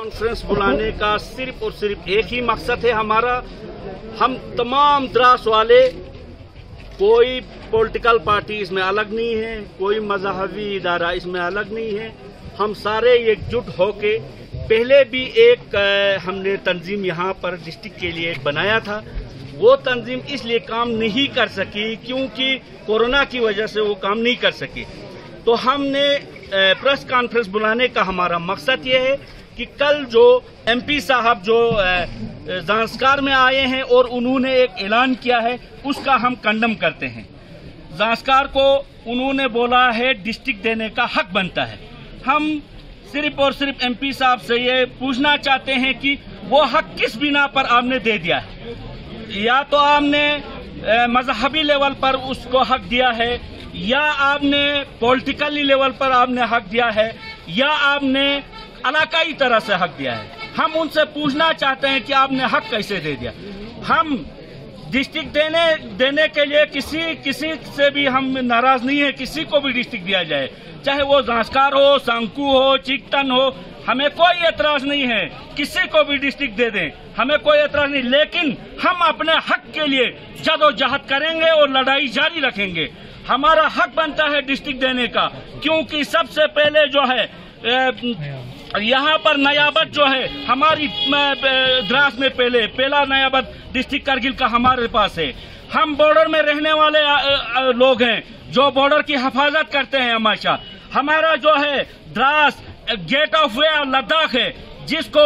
Conference बुलाने का सिर्फ और सिर्फ एक ही मकसद है हमारा। हम तमाम द्रास वाले, कोई पॉलिटिकल पार्टी इसमें अलग नहीं है, कोई मजहबी इदारा इसमें अलग नहीं है। हम सारे एकजुट होके, पहले भी एक हमने तंजीम यहाँ पर डिस्ट्रिक्ट के लिए बनाया था, वो तंजीम इसलिए काम नहीं कर सकी क्योंकि कोरोना की वजह से वो काम नहीं कर सकी। तो हमने प्रेस कॉन्फ्रेंस बुलाने का हमारा मकसद ये है कि कल जो एमपी साहब जो ज़ांस्कार में आए हैं और उन्होंने एक ऐलान किया है, उसका हम कंडम करते हैं। ज़ांस्कार को उन्होंने बोला है डिस्ट्रिक्ट देने का हक बनता है। हम सिर्फ और सिर्फ एमपी साहब से ये पूछना चाहते हैं कि वो हक किस बिना पर आपने दे दिया है। या तो आपने मजहबी लेवल पर उसको हक दिया है, या आपने पॉलिटिकली लेवल पर आपने हक दिया है, या आपने इलाकाई तरह से हक दिया है। हम उनसे पूछना चाहते हैं कि आपने हक कैसे दे दिया। हम डिस्ट्रिक्ट देने के लिए किसी से भी हम नाराज नहीं है, किसी को भी डिस्ट्रिक्ट दिया जाए, चाहे वो ज़ांस्कार हो, सांकू हो, चिकटन हो, हमें कोई एतराज नहीं है, किसी को भी डिस्ट्रिक्ट दे दें, हमें कोई एतराज नहीं। लेकिन हम अपने हक के लिए जदोजहद करेंगे और लड़ाई जारी रखेंगे। हमारा हक बनता है डिस्ट्रिक्ट देने का, क्योंकि सबसे पहले जो है यहाँ पर नयाबत जो है हमारी द्रास में पहला नयाबत डिस्ट्रिक्ट करगिल का हमारे पास है। हम बॉर्डर में रहने वाले लोग हैं जो बॉर्डर की हिफाजत करते हैं हमेशा। हमारा जो है Dras gate of way Ladakh है, जिसको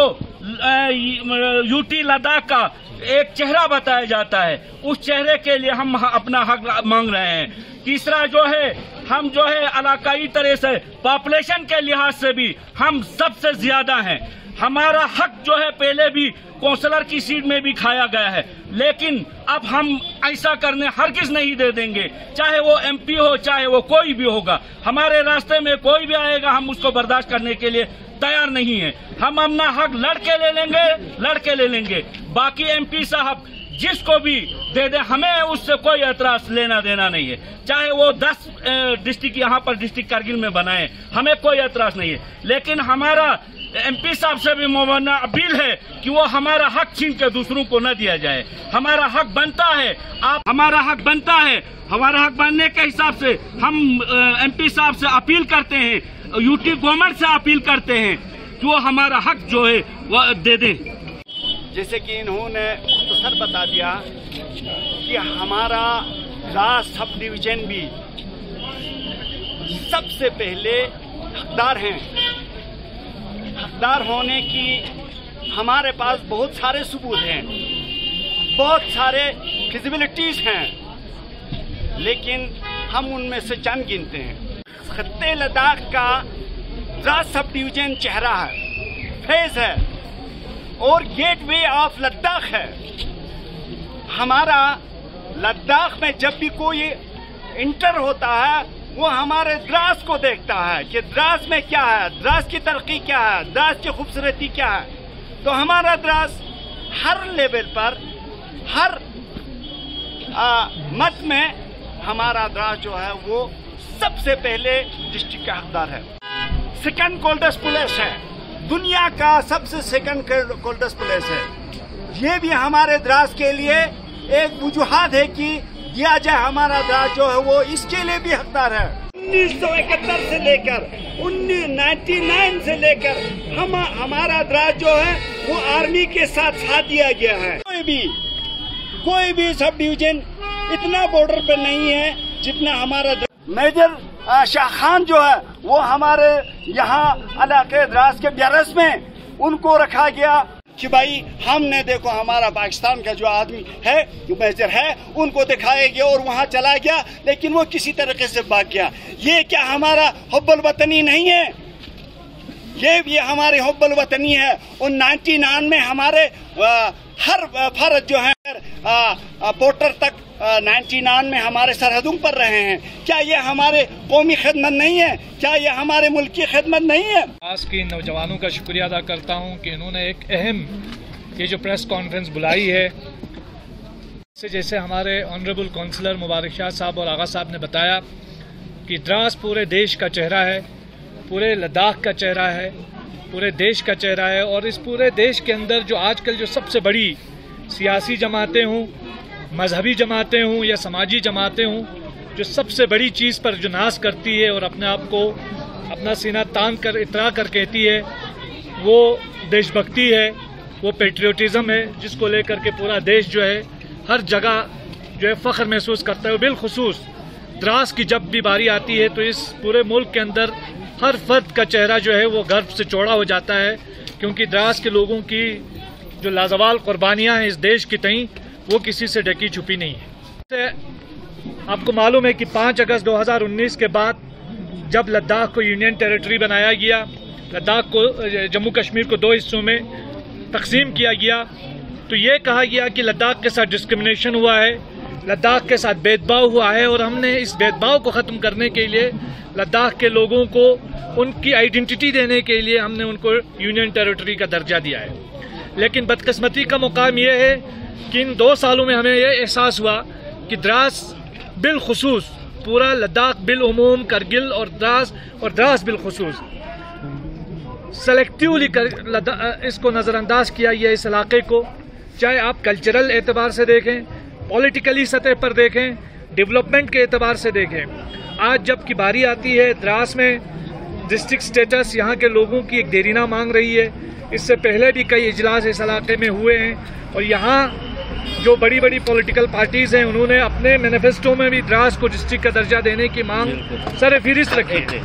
यूटी लद्दाख का एक चेहरा बताया जाता है। उस चेहरे के लिए हम अपना हक मांग रहे हैं। तीसरा जो है, हम जो है इलाकाई तरह से पॉपुलेशन के लिहाज से भी हम सबसे ज्यादा हैं। हमारा हक जो है पहले भी काउंसलर की सीट में भी खाया गया है, लेकिन अब हम ऐसा करने हरगिज नहीं दे देंगे। चाहे वो एमपी हो, चाहे वो कोई भी होगा, हमारे रास्ते में कोई भी आएगा, हम उसको बर्दाश्त करने के लिए तैयार नहीं है। हम अपना हक लड़के ले लेंगे। बाकी एमपी साहब जिसको भी दे दे, हमें उससे कोई एतराज लेना देना नहीं है। चाहे वो 10 डिस्ट्रिक्ट यहाँ पर डिस्ट्रिक्ट करगिल में बनाए, हमें कोई एतराज नहीं है। लेकिन हमारा एमपी साहब से भी मुमन्ना अपील है कि वो हमारा हक छीन के दूसरों को न दिया जाए। हमारा हक बनता है, हमारा हक बनता है। हमारा हक बनने के हिसाब से हम एमपी साहब से अपील करते हैं, यूटी गवर्नमेंट से अपील करते हैं कि वो हमारा हक जो है वो दे दें। जैसे कि इन्होंने मुख्तसर बता दिया कि हमारा द्रास सब डिवीजन भी सबसे पहले हकदार हैं। हकदार होने की हमारे पास बहुत सारे सबूत हैं, बहुत सारे फिजिबिलिटीज हैं, लेकिन हम उनमें से चंद गिनते हैं। खत्ते लद्दाख का द्रास सब डिवीजन चेहरा है, फेस है और गेटवे ऑफ लद्दाख है। हमारा लद्दाख में जब भी कोई इंटर होता है, वो हमारे द्रास को देखता है कि द्रास में क्या है, द्रास की तरक्की क्या है, द्रास की खूबसूरती क्या है। तो हमारा द्रास हर लेवल पर, हर मत में हमारा द्रास जो है वो सबसे पहले डिस्ट्रिक्ट का हकदार है। सेकंड कोल्डेस्ट प्लेस है, दुनिया का सबसे सेकंड कोल्डेस्ट प्लेस है। ये भी हमारे द्रास के लिए एक वजूहात है कि दिया जाए। हमारा द्रास जो है वो इसके लिए भी हकदार है। 1971 से लेकर 1999 से लेकर हमारा द्रास जो है वो आर्मी के साथ दिया गया है। कोई भी सब डिवीजन इतना बॉर्डर पे नहीं है जितना हमारा। मेजर शाह खान जो है वो हमारे यहाँ इलाके द्रास के ब्यारस में उनको रखा गया कि भाई हमने देखो हमारा पाकिस्तान का जो आदमी है, जो मेजर है, उनको दिखाया गया और वहाँ चला गया, लेकिन वो किसी तरीके से भाग गया। ये क्या हमारा हुब्बुल वतनी नहीं है? ये भी हमारी हुब्बुल वतनी है। और 99 में हमारे हर फर्ज जो है बॉर्डर तक 99 में हमारे सरहदों पर रहे हैं। क्या ये हमारे कौमी खिदमत नहीं है? क्या ये हमारे मुल्क की खिदमत नहीं है? आज के नौजवानों का शुक्रिया अदा करता हूं कि इन्होंने एक अहम ये जो प्रेस कॉन्फ्रेंस बुलाई है। जैसे हमारे ऑनरेबल काउंसलर मुबारक शाह साहब और आगा साहब ने बताया कि द्रास पूरे देश का चेहरा है, पूरे लद्दाख का चेहरा है पूरे देश का चेहरा है। और इस पूरे देश के अंदर जो आजकल जो सबसे बड़ी सियासी जमातें हों, मजहबी जमातें हों या समाजी जमातें हों, जो सबसे बड़ी चीज़ पर जो नाज करती है और अपने आप को अपना सीना तान कर इतरा कर कहती है, वो देशभक्ति है, वो पेट्रियोटिज़म है, जिसको लेकर के पूरा देश जो है हर जगह जो है फ़ख्र महसूस करता है। बिलखुसूस द्रास की जब भी बारी आती है तो इस पूरे मुल्क के अंदर हर फर्द का चेहरा जो है वो गर्व से चौड़ा हो जाता है, क्योंकि द्रास के लोगों की जो लाजवाल कुर्बानियाँ हैं इस देश की तईं, वो किसी से ढकी छुपी नहीं है। आपको मालूम है कि 5 अगस्त 2019 के बाद जब लद्दाख को यूनियन टेरिटरी बनाया गया, लद्दाख को जम्मू कश्मीर को 2 हिस्सों में तकसीम किया गया, तो ये कहा गया कि लद्दाख के साथ डिस्क्रिमिनेशन हुआ है, लद्दाख के साथ भेदभाव हुआ है, और हमने इस भेदभाव को ख़त्म करने के लिए लद्दाख के लोगों को उनकी आइडेंटिटी देने के लिए हमने उनको यूनियन टेरिटरी का दर्जा दिया है। लेकिन बदकिस्मती का मुकाम ये है कि इन 2 सालों में हमें ये एहसास हुआ कि द्रास बिलखुसूस, पूरा लद्दाख बिलउमूम, करगिल और द्रास बिलखुसूस सेलेक्टिवली इसको नज़रअंदाज किया गया इस इलाके को, चाहे आप कल्चरल एतबार से देखें, पॉलिटिकली सतह पर देखें, डेवलपमेंट के एतबार से देखें। आज जब की बारी आती है द्रास में डिस्ट्रिक्ट स्टेटस, यहाँ के लोगों की एक देरीना मांग रही है। इससे पहले भी कई इजलास इस इलाके में हुए हैं और यहाँ जो बड़ी बड़ी पॉलिटिकल पार्टीज़ हैं उन्होंने अपने मैनिफेस्टो में भी द्रास को डिस्ट्रिक्ट का दर्जा देने की मांग सरफहरिस्त रखी है।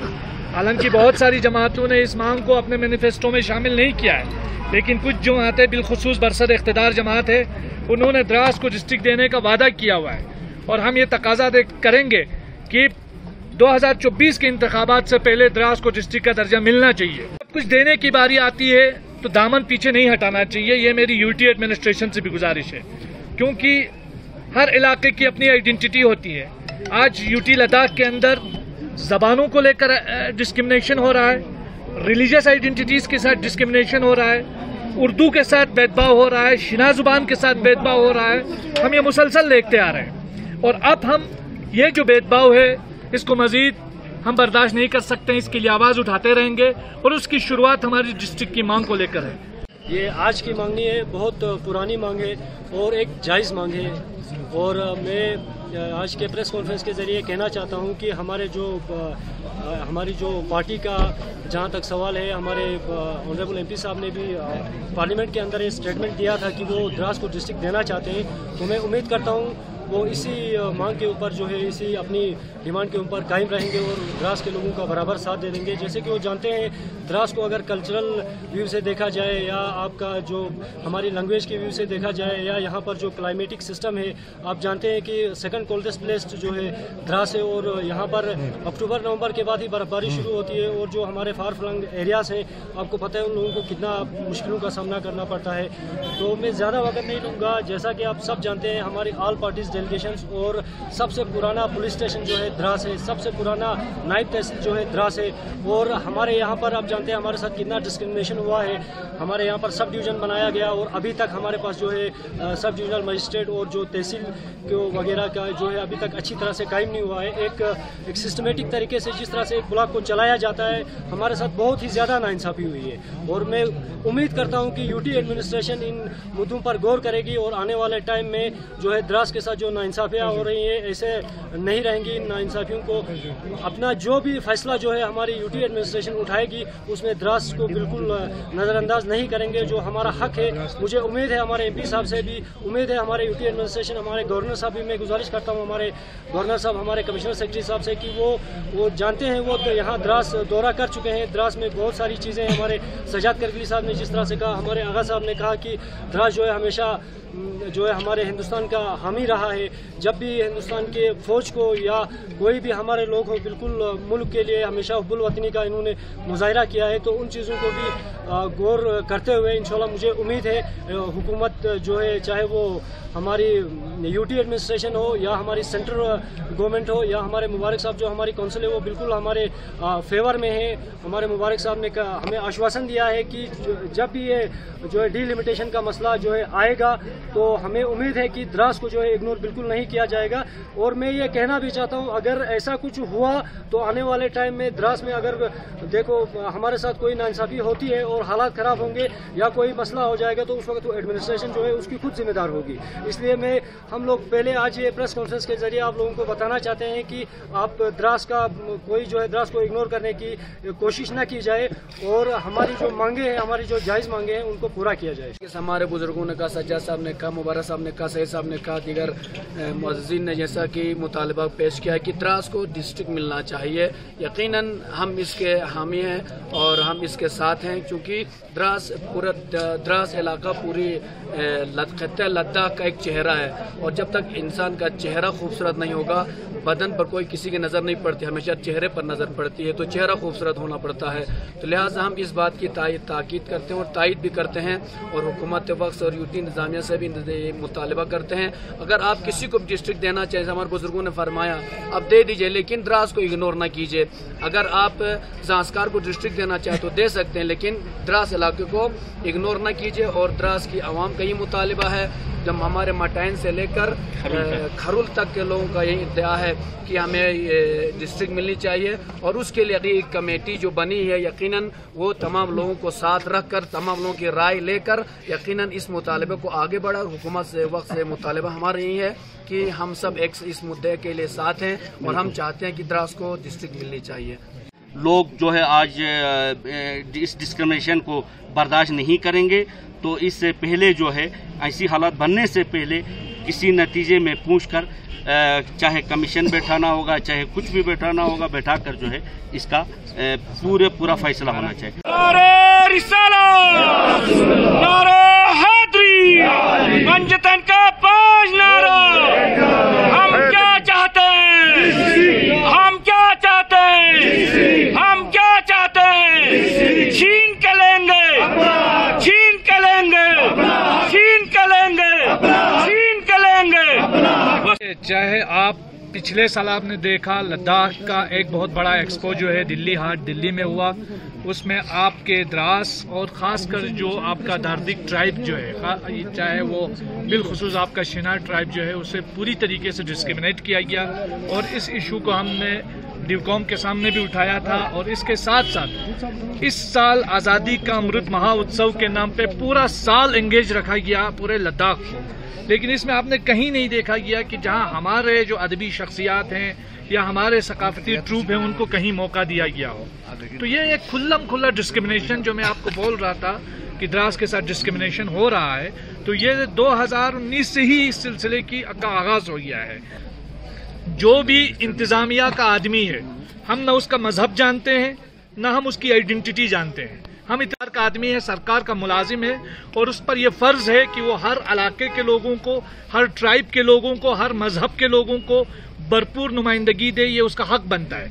हालांकि बहुत सारी जमातों ने इस मांग को अपने मैनिफेस्टो में शामिल नहीं किया है, लेकिन कुछ जमातें बिलखुसूस बरसद इख्तिदार जमात है, उन्होंने द्रास को डिस्ट्रिक्ट देने का वादा किया हुआ है। और हम ये तकाजा करेंगे कि 2024 के इंतखाबात से पहले द्रास को डिस्ट्रिक्ट का दर्जा मिलना चाहिए। जब कुछ देने की बारी आती है तो दामन पीछे नहीं हटाना चाहिए, ये मेरी यूटी एडमिनिस्ट्रेशन से भी गुजारिश है, क्योंकि हर इलाके की अपनी आइडेंटिटी होती है। आज यूटी लद्दाख के अंदर ज़बानों को लेकर डिस्क्रिमिनेशन हो रहा है, रिलीजियस आइडेंटिटीज़ के साथ डिस्क्रिमिनेशन हो रहा है, उर्दू के साथ भेदभाव हो रहा है, शिना ज़ुबान के साथ भेदभाव हो रहा है। हम ये मुसलसल देखते आ रहे हैं और अब हम ये जो भेदभाव है इसको मज़ीद हम बर्दाश्त नहीं कर सकते हैं, इसके लिए आवाज़ उठाते रहेंगे और उसकी शुरुआत हमारी डिस्ट्रिक्ट की मांग को लेकर है। ये आज की मांग नहीं है, बहुत पुरानी मांग है और एक जायज़ मांग है। और मैं आज के प्रेस कॉन्फ्रेंस के ज़रिए कहना चाहता हूँ कि हमारी जो पार्टी का जहाँ तक सवाल है, हमारे ऑनरेबल एमपी साहब ने भी पार्लियामेंट के अंदर ये स्टेटमेंट दिया था कि वो द्रास को डिस्ट्रिक्ट देना चाहते हैं। तो मैं उम्मीद करता हूँ वो इसी मांग के ऊपर जो है, इसी अपनी डिमांड के ऊपर कायम रहेंगे और द्रास के लोगों का बराबर साथ दे देंगे। जैसे कि वो जानते हैं द्रास को अगर कल्चरल व्यू से देखा जाए या आपका जो हमारी लैंग्वेज के व्यू से देखा जाए या यहाँ पर जो क्लाइमेटिक सिस्टम है, आप जानते हैं कि सेकंड कोल्डेस्ट प्लेस जो है द्रास है और यहाँ पर अक्टूबर नवंबर के बाद ही बर्फबारी शुरू होती है और जो हमारे फार फ्लंग एरियाज़ हैं आपको पता है उन लोगों को कितना मुश्किलों का सामना करना पड़ता है। तो मैं ज़्यादा वक्त नहीं लूँगा। जैसा कि आप सब जानते हैं हमारी ऑल पार्टीज़ डेलीगेशंस और सबसे पुराना पुलिस स्टेशन जो है द्रास है, सबसे पुराना नायब तहसील जो है द्रास है। और हमारे यहाँ पर आप जानते हैं हमारे साथ कितना डिस्क्रिमिनेशन हुआ है। हमारे यहाँ पर सब डिवीज़न बनाया गया और अभी तक हमारे पास जो है सब डिविजनल मजिस्ट्रेट और जो तहसील को वगैरह का जो है अभी तक अच्छी तरह से कायम नहीं हुआ है। एक सिस्टमेटिक तरीके से जिस तरह से एक ब्लॉक को चलाया जाता है, हमारे साथ बहुत ही ज़्यादा नाइंसाफ़ी हुई है। और मैं उम्मीद करता हूँ कि यूटी एडमिनिस्ट्रेशन इन मुद्दों पर गौर करेगी और आने वाले टाइम में जो है द्रास के साथ जो नाइंसाफ़ियाँ हो रही हैं ऐसे नहीं रहेंगी। इन नाइंसाफ़ियों को अपना जो भी फैसला जो है हमारी यूटी एडमिनिस्ट्रेशन उठाएगी उसमें द्रास को बिल्कुल नज़रअंदाज नहीं करेंगे। जो हमारा हक है, मुझे उम्मीद है हमारे एमपी साहब से भी उम्मीद है, हमारे यूटी एडमिनिस्ट्रेशन, हमारे गवर्नर साहब भी मैं गुजारिश करता हूँ हमारे गवर्नर साहब, हमारे कमिश्नर सेक्रेटरी साहब से कि वो जानते हैं, वो यहाँ द्रास दौरा कर चुके हैं। द्रास में बहुत सारी चीज़ें हमारे सजाद करगिली साहब ने जिस तरह से कहा, हमारे आगा साहब ने कहा कि द्रास जो है हमेशा जो है हमारे हिंदुस्तान का हामी रहा है। जब भी हिंदुस्तान के फ़ौज को या कोई भी हमारे लोग हो, बिल्कुल मुल्क के लिए हमेशा हुब्बुल वतनी का इन्होंने मुजाहिरा किया है। तो उन चीज़ों को भी गौर करते हुए इंशाल्लाह मुझे उम्मीद है हुकूमत जो है, चाहे वो हमारी यूटी एडमिनिस्ट्रेशन हो या हमारी सेंट्रल गवर्नमेंट हो या हमारे मुबारक साहब जो हमारी काउंसिल है, वो बिल्कुल हमारे फेवर में है। हमारे मुबारक साहब ने हमें आश्वासन दिया है कि जब भी ये जो है डीलिमिटेशन का मसला जो है आएगा तो हमें उम्मीद है कि द्रास को जो है इग्नोर बिल्कुल नहीं किया जाएगा। और मैं ये कहना भी चाहता हूँ अगर ऐसा कुछ हुआ तो आने वाले टाइम में द्रास में अगर देखो हमारे साथ कोई नाइंसाफ़ी होती है اور حالات خراب ہوں گے یا کوئی مسئلہ ہو جائے گا تو اس وقت وہ ایڈمنسٹریشن جو ہے اس کی خود ذمہ دار ہوگی. اس لیے ہم لوگ پہلے آج یہ پریس کانفرنس کے ذریعے آپ لوگوں کو بتانا چاہتے ہیں کہ آپ دراز کا کوئی جو ہے دراز کو اگنور کرنے کی کوشش نہ کی جائے اور ہماری جو مانگیں ہیں, ہماری جو جائز مانگیں ہیں ان کو پورا کیا جائے. ہمارے بزرگوں نے کہا, سجاد صاحب نے کہا, مبارک صاحب نے کہا, سعید صاحب نے کہا, دیگر معززین نے جیسا کہ مطالبہ پیش کیا کہ دراز کو ڈسٹرکٹ ملنا چاہیے. یقیناً ہم اس کے حامی ہیں اور ہم اس کے ساتھ ہیں, چونکہ دراز علاقہ پوری خطہ لداخ کا ایک چہرہ ہے, اور جب تک انسان کا چہرہ خوبصورت نہیں ہوگا, بدن پر کوئی کسی کی نظر نہیں پڑتی, ہمیشہ چہرے پر نظر پڑتی ہے, تو چہرہ خوبصورت ہونا پڑتا ہے. تو لہٰذا ہم اس بات کی تاکید کرتے ہیں اور تائید بھی کرتے ہیں, اور حکومت وقت اور یوٹی انتظامیہ سے بھی مطالبہ کرتے ہیں, اگر آپ کسی کو ڈسٹرکٹ دینا چاہیں, ہمارے بزرگوں نے فرمایا آپ دے دیجئے, لیکن دراز کو اگنور نہ کیجئے. اگر آپ زانسکار کو ڈسٹرکٹ دینا چاہیں تو دے سکتے ہیں, لیکن دراز علاقے کو اگنور نہ کیجئے. اور دراز کی عوام کا یہ مطالبہ ہے, جب ہمارے مٹائن سے لے کر کھرول تک کے لوگوں کا یہ ادعا ہے کہ ہمیں یہ ڈسٹرکٹ ملنی چاہیے, اور اس کے لیے ایک کمیٹی جو بنی ہے, یقیناً وہ تمام لوگوں کو ساتھ رکھ کر, تمام لوگوں کی رائے لے کر یقیناً اس مطالبے کو آگے بڑھا. حکومت سے وقت سے مطالبہ ہمارا یہی ہے کہ ہم سب اس مدعے کے لیے ساتھ ہیں, اور ہم چاہتے ہیں کہ دراز کو ڈسٹرکٹ ملنی چاہیے. لوگ جو ہے آج اس ڈسکرمنیشن کو برداشت نہیں کریں گے, تو اس سے پہلے جو ہے ایسی حالات بننے سے پہلے کسی نتیجے میں پوچھ کر, چاہے کمیشن بیٹھانا ہوگا, چاہے کچھ بھی بیٹھانا ہوگا, بیٹھا کر جو ہے اس کا پورا فیصلہ ہونا چاہیے. نعرہ رسالت, نعرہ حیدری, منجتن کا 5 نعرہ. ہم کیا چاہتے ہیں, ہم کیا چاہتے ہیں, ہم کیا چاہتے ہیں, چھین کے لیں گے, چھین کے لیں گے, چھین کے لیں گے, چھین کے لیں گے. چاہے آپ پچھلے سال آپ نے دیکھا لداخ کا ایک بہت بڑا ایکسپو جو ہے دلی ہاٹ دلی میں ہوا, اس میں آپ کے دراز اور خاص کر جو آپ کا داردک ٹرائب جو ہے, چاہے وہ بالخصوص آپ کا شنار ٹرائب جو ہے, اسے پوری طریقے سے ڈسکرمنیٹ کیا گیا, اور اس ایشو کو ہم نے ڈیوکوم کے سامنے بھی اٹھایا تھا. اور اس کے ساتھ ساتھ اس سال آزادی کا امرت مہا اتسو کے نام پہ پورا سال انگیج رکھا گیا پورے لداخ کو, لیکن اس میں آپ نے کہیں نہیں دیکھا گیا کہ جہاں ہمارے جو ادبی شخصیات ہیں یا ہمارے ثقافتی ٹروپ ہیں ان کو کہیں موقع دیا گیا ہو. تو یہ ایک کھلا ڈسکرمنیشن جو میں آپ کو بول رہا تھا کہ دراز کے ساتھ ڈسکرمنیشن ہو رہا ہے, تو یہ 2019 سے ہی اس سلسلے کا آغاز ہو گیا ہے. جو بھی انتظامیہ کا آدمی ہے, ہم نہ اس کا مذہب جانتے ہیں نہ ہم اس کی آئیڈینٹی جانتے ہیں. ہم اتحاد کا آدمی ہے, سرکار کا ملازم ہے, اور اس پر یہ فرض ہے کہ وہ ہر علاقے کے لوگوں کو, ہر ٹرائب کے لوگوں کو, ہر مذہب کے لوگوں کو بھرپور نمائندگی دے. یہ اس کا حق بنتا ہے.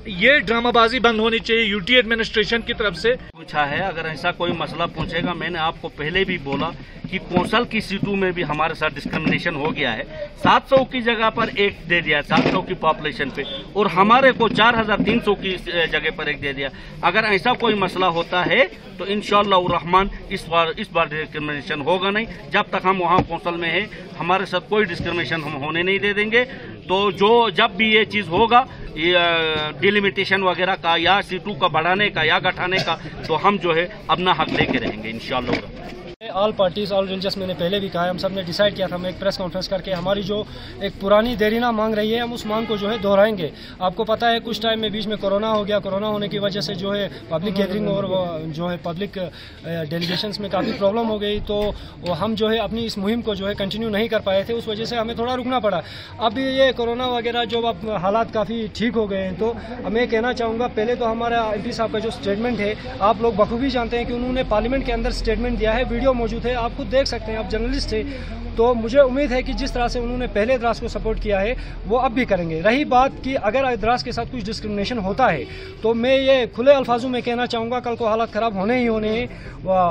یہ ڈرامہ بازی بند ہونی چاہیے یوٹی ایڈمنسٹریشن کی طرف سے. پوچھا ہے, اگر ایسا کوئی مسئلہ پوچھے گا, میں نے آپ کو پہلے بھی بولا کہ کونسل کی سیٹوں میں بھی ہمارے ساتھ ڈسکرمنیشن ہو گیا ہے. 700 کی جگہ پر 1 دے دیا, 700 کی پاپولیشن پہ, اور ہمارے کو 4300 کی جگہ پر 1 دے دیا. اگر ایسا کوئی مسئلہ ہوتا ہے تو انشاءاللہ الرحمن اس بار ڈسکرمنیشن ہوگا نہیں. جب تک ہم وہاں کونسل میں ہیں, ہمارے ساتھ کوئی ڈسکرمنیشن ہم ہونے نہیں دے دیں گے. تو جب بھی یہ چیز ہوگا, ڈیلیمیٹیشن وغیرہ کا یا سیٹوں کا بڑھانے کا یا گھٹانے کا, تو ہم جو ہے اپنا حق لے کے رہیں گے انشاءاللہ. آل پارٹیز آل ریلیجنس میں نے پہلے بھی کہا ہے, ہم سب نے ڈیسائیڈ کیا تھا, ہم ایک پریس کانفرنس کر کے ہماری جو ایک پرانی دیرینہ مانگ رہی ہے ہم اس مانگ کو جو ہے دہرائیں گے. آپ کو پتہ ہے کچھ ٹائم میں بیچ میں کورونا ہو گیا, کورونا ہونے کی وجہ سے جو ہے پبلک گیدرنگ اور جو ہے پبلک ڈیلیگیشنز میں کافی پرابلم ہو گئی, تو ہم جو ہے اپنی اس مہم کو جو ہے کنٹینیو نہیں کر پائے تھے, اس وجہ سے ہمیں تھوڑا رکنا پڑا. اب یہ کورونا وغیرہ جو اب حالات کافی ٹھیک ہو گئے ہیں, تو میں کہنا چاہوں گا پہلے تو ہمارا ایم پی صاحب کا جو اسٹیٹمنٹ ہے آپ لوگ بخوبی جانتے ہیں کہ انہوں نے پارلیمنٹ کے اندر اسٹیٹمنٹ دیا ہے, ویڈیو موجود ہے, آپ خود دیکھ سکتے ہیں, آپ جرنلسٹ ہیں, تو مجھے امید ہے کہ جس طرح سے انہوں نے پہلے دراز کو سپورٹ کیا ہے وہ اب بھی کریں گے. رہی بات کہ اگر دراز کے ساتھ کچھ ڈسکرمنیشن ہوتا ہے تو میں یہ کھلے الفاظوں میں کہنا چاہوں گا کل کو حالات خراب ہونے ہی ہونے ہیں.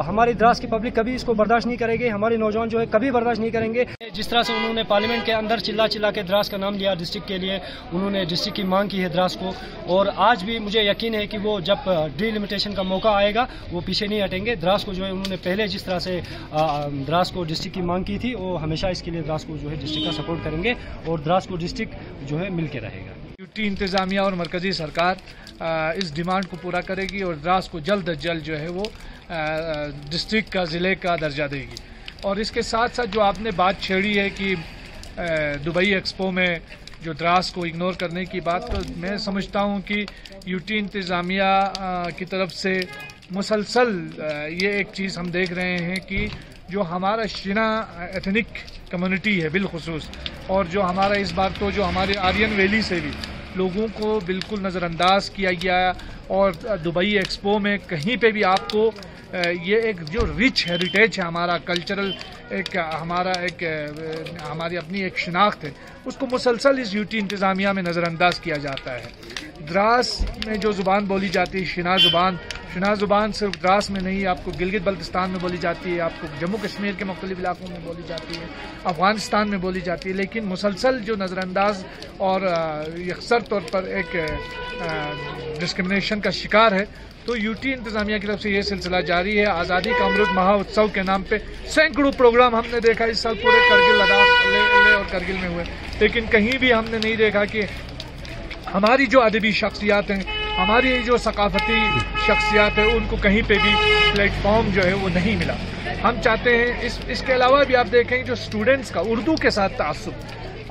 ہماری دراز کی پبلک کبھی اس کو برداشت نہیں کرے گی, ہمارے نوجوان جو ہے کبھی برداشت نہیں کریں گے. جس طرح سے انہوں نے پارلیمنٹ کے اندر چلا کے دراز کا نام لیا ڈسٹرکٹ کے لیے, انہوں نے ڈسٹرکٹ کی مانگ کی ہے دراز کو, اور آج بھی مجھے یقین ہے کہ وہ جب ڈیلیمیٹیشن کا موقع آئے گا وہ پیچھے نہیں ہٹیں گے. دراز کو جو ہے انہوں نے پہلے جس طرح سے دراز کو ڈسٹرکٹ کی مانگ کی تھی, وہ ہمیشہ اس کے لیے دراز کو جو ہے ڈسٹرکٹ کا سپورٹ کریں گے, اور دراز کو ڈسٹرکٹ جو ہے مل کے رہے گا. यूटी इंतज़ामिया और मरकज़ी सरकार इस डिमांड को पूरा करेगी और द्रास को जल्द अज जल्द जो है वो डिस्ट्रिक्ट का, ज़िले का दर्जा देगी। और इसके साथ साथ जो आपने बात छेड़ी है कि दुबई एक्सपो में जो द्रास को इग्नोर करने की बात, तो मैं समझता हूँ कि यूटी इंतज़ामिया की तरफ से मुसलसल ये एक चीज़ हम देख रहे हैं कि जो हमारा शिना एथनिक कम्युनिटी है बिलखुसूस, और जो हमारा इस बार तो जो हमारे आर्यन वैली से भी लोगों को बिल्कुल नज़रअंदाज किया गया, और दुबई एक्सपो में कहीं पे भी आपको ये एक जो रिच हेरिटेज है हमारा कल्चरल, एक हमारी अपनी एक शिनाख्त है, उसको मुसलसल इस यूटी इंतज़ामिया में नज़रअंदाज किया जाता है। द्रास में जो ज़ुबान बोली जाती है शिना ज़ुबान सिर्फ द्रास में नहीं, आपको गिलगित बल्तिस्तान में बोली जाती है, आपको जम्मू कश्मीर के मुख्तलिफ इलाकों में बोली जाती है, अफ़गानिस्तान में बोली जाती है, लेकिन मुसलसल जो नज़रअंदाज और यकसर तौर पर एक डिस्क्रिमिनेशन का शिकार है। तो यूटी इंतज़ामिया की तरफ से ये सिलसिला जारी है। आज़ादी का अमृत महोत्सव के नाम पे सैकड़ों प्रोग्राम हमने देखा इस साल पूरे करगिल, लद्दाख, लेह और करगिल में हुए, लेकिन कहीं भी हमने नहीं देखा कि हमारी जो अदबी शख्सियात हैं, हमारी जो सकाफती शख्सियात है, उनको कहीं पे भी प्लेटफॉर्म जो है वो नहीं मिला। हम चाहते हैं इसके अलावा भी आप देखें जो स्टूडेंट्स का उर्दू के साथ तासुब,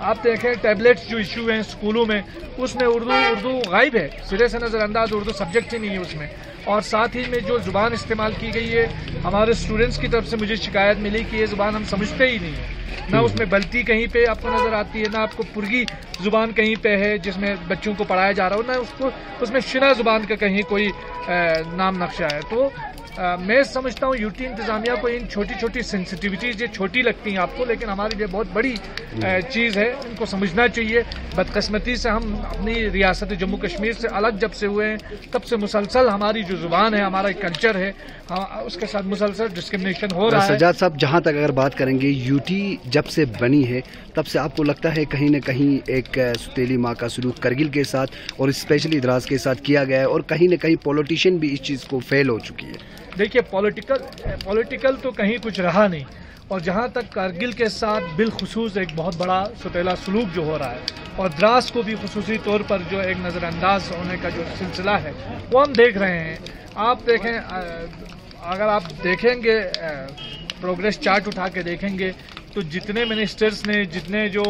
आप देखें टैबलेट्स जो इशू हैं स्कूलों में, उसमें उर्दू गायब है, सिरे से नज़रअंदाज, उर्दू सब्जेक्ट ही नहीं है उसमें। और साथ ही में जो ज़ुबान इस्तेमाल की गई है हमारे स्टूडेंट्स की तरफ से मुझे शिकायत मिली कि ये ज़ुबान हम समझते ही नहीं है, ना उसमें बल्ती कहीं पे आपको नज़र आती है, ना आपको पुरगी ज़ुबान कहीं पे है जिसमें बच्चों को पढ़ाया जा रहा हो, ना उसमें शिना ज़ुबान का कहीं कोई नाम नक्शा है। तो मैं समझता हूँ यूटी इंतज़ामिया को इन छोटी छोटी सेंसिटिविटीज़ ये छोटी लगती हैं आपको, लेकिन हमारे लिए बहुत बड़ी चीज़ है, इनको समझना चाहिए। बदकिस्मती से हम अपनी रियासत जम्मू कश्मीर से अलग जब से हुए हैं तब से मुसलसल हमारी जो ज़ुबान है, हमारा कल्चर है, उसके साथ मुसलसल डिस्क्रिमिनेशन हो रहा है। सजाद साहब, जहाँ तक अगर बात करेंगे यूटी जब से बनी है तब से आपको लगता है कहीं न कहीं एक सुतीली माँ का सलूक करगिल के साथ और स्पेशली द्रास के साथ किया गया है, और कहीं न कहीं पॉलिटिशियन भी इस चीज़ को फेल हो चुकी है? देखिए, पॉलिटिकल तो कहीं कुछ रहा नहीं, और जहाँ तक कारगिल के साथ बिलखुसूस एक बहुत बड़ा सुतीला सलूक जो हो रहा है, और द्रास को भी खुसूसी तौर पर जो एक नज़रअंदाज होने का जो सिलसिला है वो हम देख रहे हैं। आप देखें, अगर आप देखेंगे प्रोग्रेस चार्ट उठा के देखेंगे तो जितने मिनिस्टर्स ने, जितने जो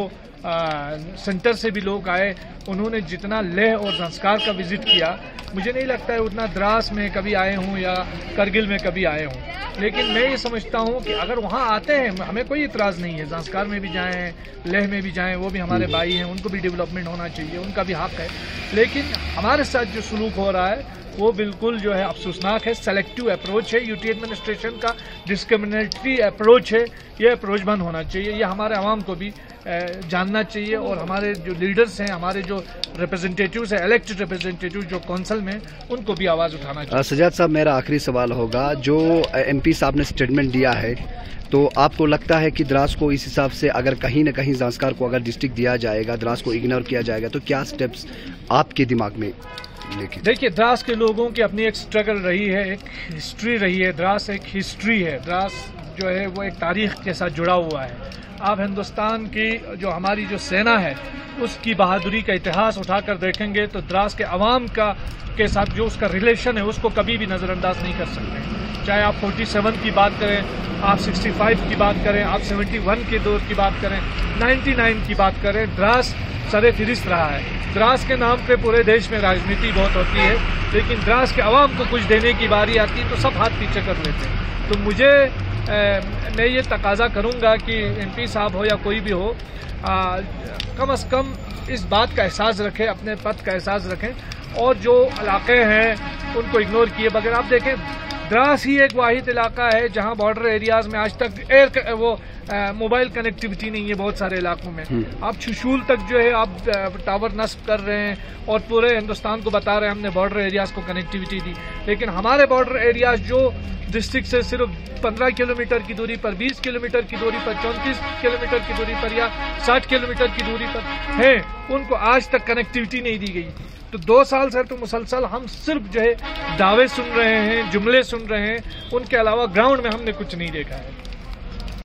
सेंटर से भी लोग आए, उन्होंने जितना लेह और ज़ंस्कार का विज़िट किया, मुझे नहीं लगता है उतना द्रास में कभी आए हों या करगिल में कभी आए हों। लेकिन मैं ये समझता हूँ कि अगर वहाँ आते हैं, हमें कोई इतराज़ नहीं है, ज़ंस्कार में भी जाएँ, लेह में भी जाएँ, वो भी हमारे भाई हैं, उनको भी डेवलपमेंट होना चाहिए, उनका भी हक़ है। लेकिन हमारे साथ जो सलूक हो रहा है वो बिल्कुल जो है अफसोसनाक है, सेलेक्टिव अप्रोच है, यूटी एडमिनिस्ट्रेशन का डिस्क्रिमिनेटरी अप्रोच है। ये अप्रोच बंद होना चाहिए, ये हमारे आवाम को भी जानना चाहिए, और हमारे जो लीडर्स हैं, हमारे जो रिप्रेजेंटेटिव्स हैं, इलेक्टेड रिप्रेजेंटेटिव जो कौंसिल में, उनको भी आवाज़ उठाना चाहिए। सजाद साहब, मेरा आखिरी सवाल होगा, जो MP साहब ने स्टेटमेंट दिया है, तो आपको लगता है कि द्रास को इस हिसाब से अगर कहीं न कहीं ज़ंस्कार को अगर डिस्ट्रिक्ट दिया जाएगा, द्रास को इग्नोर किया जाएगा, तो क्या स्टेप्स आपके दिमाग में? देखिए, द्रास के लोगों की अपनी एक स्ट्रगल रही है, एक हिस्ट्री रही है। द्रास एक हिस्ट्री है, द्रास जो है वो एक तारीख के साथ जुड़ा हुआ है। आप हिंदुस्तान की जो हमारी जो सेना है उसकी बहादुरी का इतिहास उठाकर देखेंगे तो द्रास के अवाम के साथ जो उसका रिलेशन है उसको कभी भी नज़रअंदाज नहीं कर सकते। चाहे आप 47 की बात करें, आप 65 की बात करें, आप 71 के दौर की बात करें, 99 की बात करें, द्रास सरे फिरिस्त रहा है। द्रास के नाम पे पूरे देश में राजनीति बहुत होती है, लेकिन द्रास के अवाम को कुछ देने की बारी आती है तो सब हाथ पीछे कर लेते हैं। तो मैं ये तकाजा करूँगा कि MP साहब हो या कोई भी हो, कम अज़ कम इस बात का एहसास रखें, अपने पद का एहसास रखें, और जो इलाके हैं उनको इग्नोर किए बगैर। आप देखें, द्रास ही एक वाहिद इलाका है जहां बॉर्डर एरियाज में आज तक मोबाइल कनेक्टिविटी नहीं है बहुत सारे इलाकों में। आप छुशूल तक जो है आप टावर नस्ब कर रहे हैं और पूरे हिंदुस्तान को बता रहे हैं हमने बॉर्डर एरियाज को कनेक्टिविटी दी, लेकिन हमारे बॉर्डर एरियाज जो डिस्ट्रिक्ट से सिर्फ 15 किलोमीटर की दूरी पर, 20 किलोमीटर की दूरी पर, 34 किलोमीटर की दूरी पर या 60 किलोमीटर की दूरी पर हैं, उनको आज तक कनेक्टिविटी नहीं दी गई। तो 2 साल से तो मुसलसल हम सिर्फ जो है दावे सुन रहे हैं, जुमले सुन रहे हैं, उनके अलावा ग्राउंड में हमने कुछ नहीं देखा है।